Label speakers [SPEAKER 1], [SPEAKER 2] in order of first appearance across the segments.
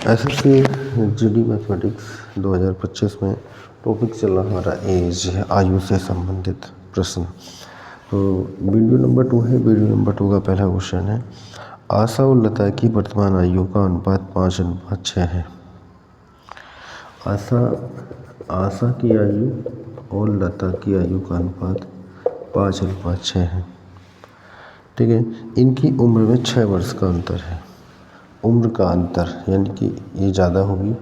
[SPEAKER 1] SSC GD mathematics 2025 में topic चल रहा हमारा एज है, आयु से संबंधित प्रश्न। तो वीडियो नंबर 2 है। वीडियो नंबर 2 का पहला क्वेश्चन है, आशा और लता की वर्तमान आयु का अनुपात 5:6 है। आशा की आयु और लता की आयु का अनुपात 5:6 है। ठीक है, इनकी उम्र में 6 वर्ष का अंतर है। उम्र का अंतर यानी कि ये ज़्यादा होगी।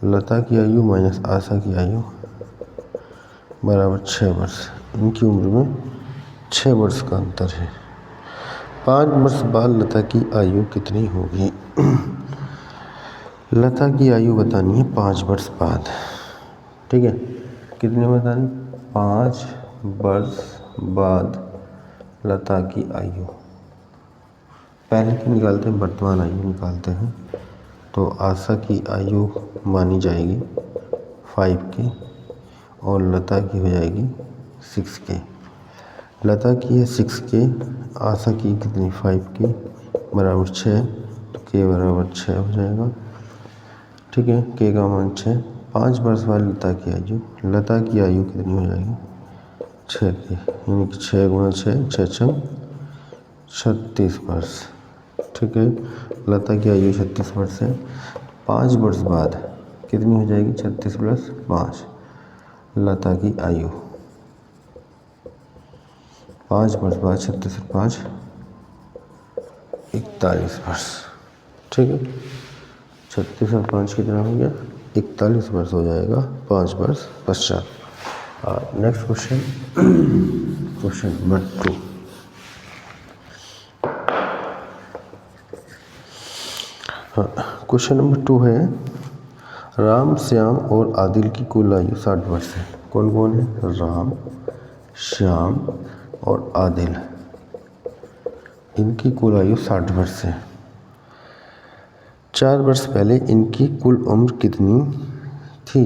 [SPEAKER 1] लता की आयु माइनस आशा की आयु बराबर 6 वर्ष। इनकी उम्र में 6 वर्ष का अंतर है। 5 वर्ष बाद लता की आयु कितनी होगी? लता की आयु बतानी है 5 वर्ष बाद। ठीक है, कितनी बतानी? 5 वर्ष बाद लता की आयु। पहले की निकालते हैं, वर्तमान आयु निकालते हैं। तो आशा की आयु मानी जाएगी 5 की और लता की हो जाएगी 6 के। लता की है 6 के, आशा की कितनी 5 की बराबर 6, तो के बराबर 6 हो जाएगा। ठीक है, के का मान 6। 5 वर्ष बाद लता की आयु कितनी हो जाएगी? 6 की, यानी कि 6 × 6 6 36 वर्ष। ठीक है, लता की आयु 36 वर्ष है। 5 वर्ष बाद कितनी हो जाएगी? 36 + 5 लता की आयु। 5 वर्ष बाद 36 + 5 41 वर्ष। ठीक है, 36 और 5 कितना हो गया? 41 वर्ष हो जाएगा 5 वर्ष पश्चात। Next question, question number 2। Question number 2 है, राम, श्याम और आदिल की कुल आयु 60 वर्ष है। कौन कौन है? राम, श्याम और आदिल, इनकी कुल आयु 60 वर्ष है। 4 वर्ष पहले इनकी कुल उम्र कितनी थी?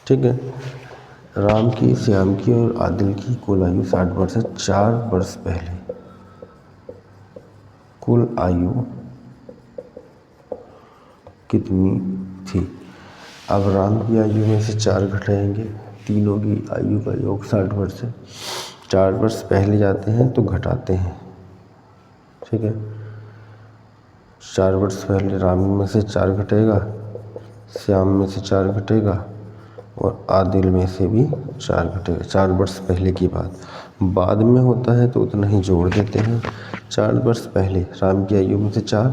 [SPEAKER 1] ठीक है, राम की, श्याम की और आदिल की कुल आयु 60 वर्ष है। 4 वर्ष पहले कुल आयु कितनी थी? अब राम की आयु में से 4 घटाएंगे, तीनों की आयु का योग 60 वर्ष है। 4 वर्ष पहले जाते हैं तो घटाते हैं। ठीक है, 4 वर्ष पहले राम में से 4 घटेगा, श्याम में से 4 घटेगा और आदिल में से भी 4 घटेगा। 4 वर्ष पहले की बात, बाद में होता है तो उतना ही जोड़ देते हैं। 4 वर्ष पहले राम की आयु में से 4,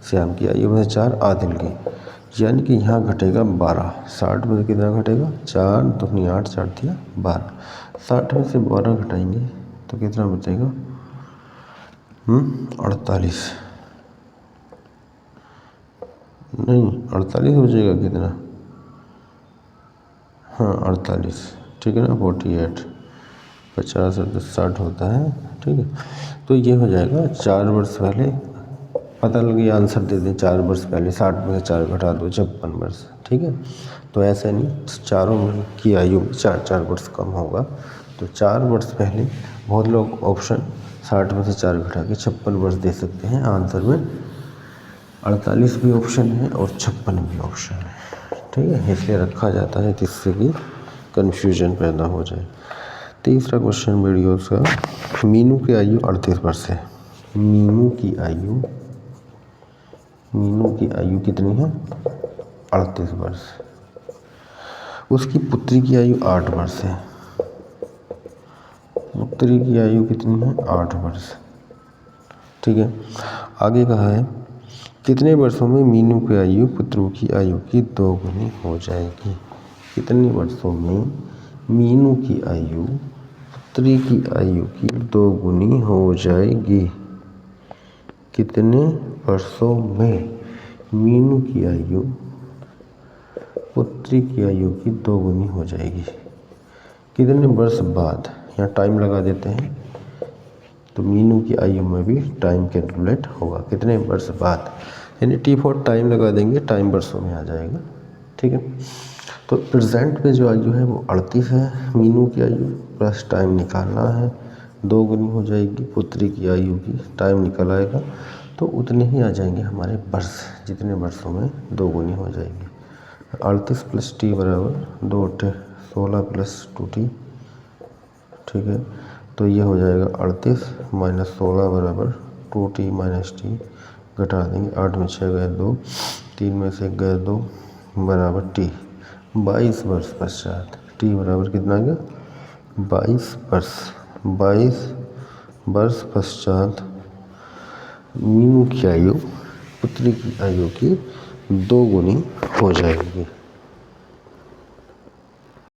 [SPEAKER 1] श्याम की आयु में से 4, आदिल की, यानी कि यहाँ घटेगा 12। 60 में से कितना घटेगा? 4 दूनी 8, 4 दिया 12। 60 में से 12 घटाएंगे तो कितना बचेगा? 48 नहीं, 48 हो जाएगा कितना? हाँ 48। ठीक है ना, 48, 50 और 60 होता है। ठीक है, तो ये हो जाएगा 4 वर्ष पहले। पता लगे आंसर दे दें, 4 वर्ष पहले 60 में से 4 घटा दो, 56 वर्ष। ठीक है, तो ऐसा नहीं, चारों की आयु 4-4 वर्ष कम होगा। तो 4 वर्ष पहले बहुत लोग ऑप्शन 60 में से 4 घटा के 56 वर्ष दे सकते हैं। आंसर में 48 भी ऑप्शन है और 56 भी ऑप्शन है। ठीक है, इसलिए रखा जाता है जिससे कि कन्फ्यूजन पैदा हो जाए। तीसरा क्वेश्चन वीडियो का, मीनू की आयु 38 वर्ष है। मीनू की आयु कितनी है? 38 वर्ष। उसकी पुत्री की आयु 8 वर्ष है। पुत्री की आयु कितनी है? 8 वर्ष। ठीक है, आगे कहा है, कितने वर्षों में मीनू की आयु पुत्रों की आयु की 2 गुनी हो जाएगी? कितने वर्षों में मीनू की आयु पुत्री की आयु की 2 गुनी हो जाएगी? कितने वर्षों में मीनू की आयु पुत्री की आयु की 2 गुनी हो जाएगी? कितने वर्ष बाद, यहाँ टाइम लगा देते हैं तो मीनू की आयु में भी टाइम कैलकुलेट होगा। कितने वर्ष बाद, यानी T4 टाइम लगा देंगे, टाइम वर्षों में आ जाएगा। ठीक है, तो प्रेजेंट में जो आयु है वो 38 है। मीनू की आयु प्लस टाइम निकालना है, 2 गुनी हो जाएगी पुत्री की आयु की, टाइम निकल आएगा तो उतने ही आ जाएंगे हमारे वर्ष, जितने वर्षों में 2 गुनी हो जाएगी। 38 + t बराबर 2 × 16 + 2t, ठीक है। तो ये हो जाएगा 38 - 16 बराबर 2t - t, घटा देंगे, 8 में 6 गए 2, 3 में से 1 गए 2 बराबर t। 22 वर्ष पश्चात t बराबर कितना आ गया 22 वर्ष। 22 वर्ष पश्चात मीनू की आयु, पुत्री की आयु की 2 गुनी हो जाएगी।